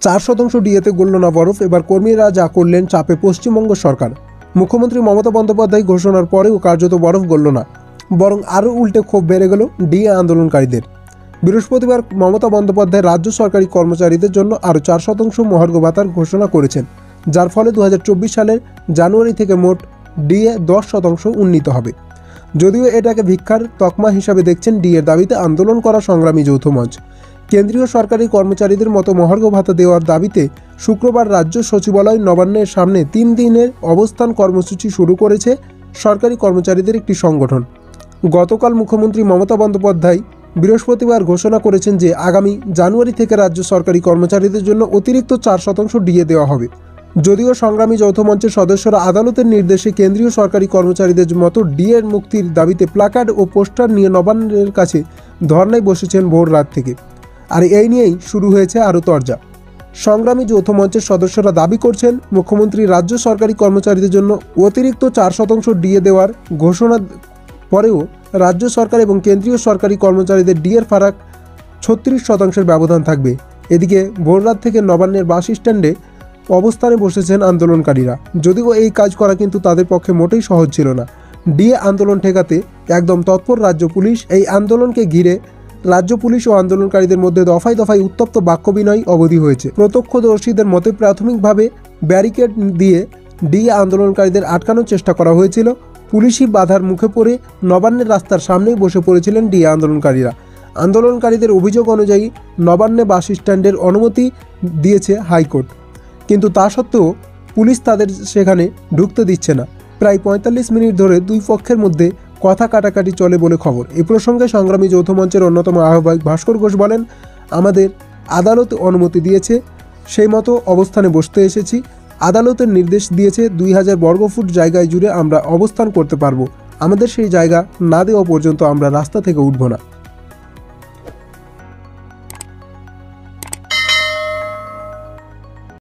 4% ডিএতে গলল না বরফ। এবার কর্মীরা যা করলেন চাপে পশ্চিমবঙ্গ সরকার। মুখ্যমন্ত্রী মমতা বন্দ্যোপাধ্যায় ঘোষণার পরেও কার্যত বরফ গলল না, বরং আরও উল্টে ক্ষোভ বেড়ে গেল ডিএ আন্দোলনকারীদের। বৃহস্পতিবার মমতা বন্দ্যোপাধ্যায় রাজ্য সরকারি কর্মচারীদের জন্য আরও 4% মহার্ঘ ভাতার ঘোষণা করেছেন, যার ফলে 2024 সালের জানুয়ারি থেকে মোট ডিএ 10% উন্নীত হবে। যদিও এটাকে ভিক্ষার তকমা হিসাবে দেখছেন ডিএর দাবিতে আন্দোলন করা সংগ্রামী যৌথ মঞ্চ। কেন্দ্রীয় সরকারি কর্মচারীদের মতো মহার্ঘ ভাতা দেওয়ার দাবিতে শুক্রবার রাজ্য সচিবালয় নবান্নের সামনে 3 দিনের অবস্থান কর্মসূচি শুরু করেছে সরকারি কর্মচারীদের একটি সংগঠন। গতকাল মুখ্যমন্ত্রী মমতা বন্দ্যোপাধ্যায় বৃহস্পতিবার ঘোষণা করেছেন যে আগামী জানুয়ারি থেকে রাজ্য সরকারি কর্মচারীদের জন্য অতিরিক্ত 4% ডিএ দেওয়া হবে। যদিও সংগ্রামী যৌথ মঞ্চের সদস্যরা আদালতের নির্দেশে কেন্দ্রীয় সরকারি কর্মচারীদের মতো ডিএর মুক্তির দাবিতে প্ল্যাকার্ড ও পোস্টার নিয়ে নবান্নের কাছে ধর্নায় বসেছেন ভোর রাত থেকে। আর এই নিয়েই শুরু হয়েছে আরও তরজা। সংগ্রামী যৌথ মঞ্চের সদস্যরা দাবি করছেন, মুখ্যমন্ত্রী রাজ্য সরকারি কর্মচারীদের জন্য অতিরিক্ত 4% ডিএ দেওয়ার ঘোষণা পরেও রাজ্য সরকার এবং কেন্দ্রীয় সরকারি কর্মচারীদের ডিএর ফারাক 36% ব্যবধান থাকবে। এদিকে ভোররাত থেকে নবান্নের বাস স্ট্যান্ডে অবস্থানে বসেছেন আন্দোলনকারীরা। যদিও এই কাজ করা কিন্তু তাদের পক্ষে মোটেই সহজ ছিল না। ডিএ আন্দোলন ঠেকাতে একদম তৎপর রাজ্য পুলিশ। এই আন্দোলনকে ঘিরে রাজ্য পুলিশ ও আন্দোলনকারীদের মধ্যে দফায় দফায় উত্তপ্ত বাক্য বিনিময় অবধি হয়েছে। প্রত্যক্ষদর্শীদের মতে প্রাথমিকভাবে ব্যারিকেড দিয়ে ডিএ আন্দোলনকারীদের আটকানোর চেষ্টা করা হয়েছিল। পুলিশি বাধার মুখে পড়ে নবান্নের রাস্তার সামনেই বসে পড়েছিলেন ডিএ আন্দোলনকারীরা। আন্দোলনকারীদের অভিযোগ অনুযায়ী নবান্নে বাস স্ট্যান্ডের অনুমতি দিয়েছে হাইকোর্ট, কিন্তু তা সত্ত্বেও পুলিশ তাদের সেখানে ঢুকতে দিচ্ছে না। প্রায় 45 মিনিট ধরে দুই পক্ষের মধ্যে কথা কাটাকাটি চলে বলে খবর। এই প্রসঙ্গে সংগ্রামী যৌথ মঞ্চের অন্যতম আহ্বায়ক ভাস্কর ঘোষ বলেন, আমাদের আদালত অনুমতি দিয়েছে, সেই মতো অবস্থানে বসতে এসেছি। আদালতের নির্দেশ দিয়েছে 2000 বর্গফুট জায়গায় জুড়ে আমরা অবস্থান করতে পারবো। আমাদের সেই জায়গা না দেওয়া পর্যন্ত আমরা রাস্তা থেকে উঠব না।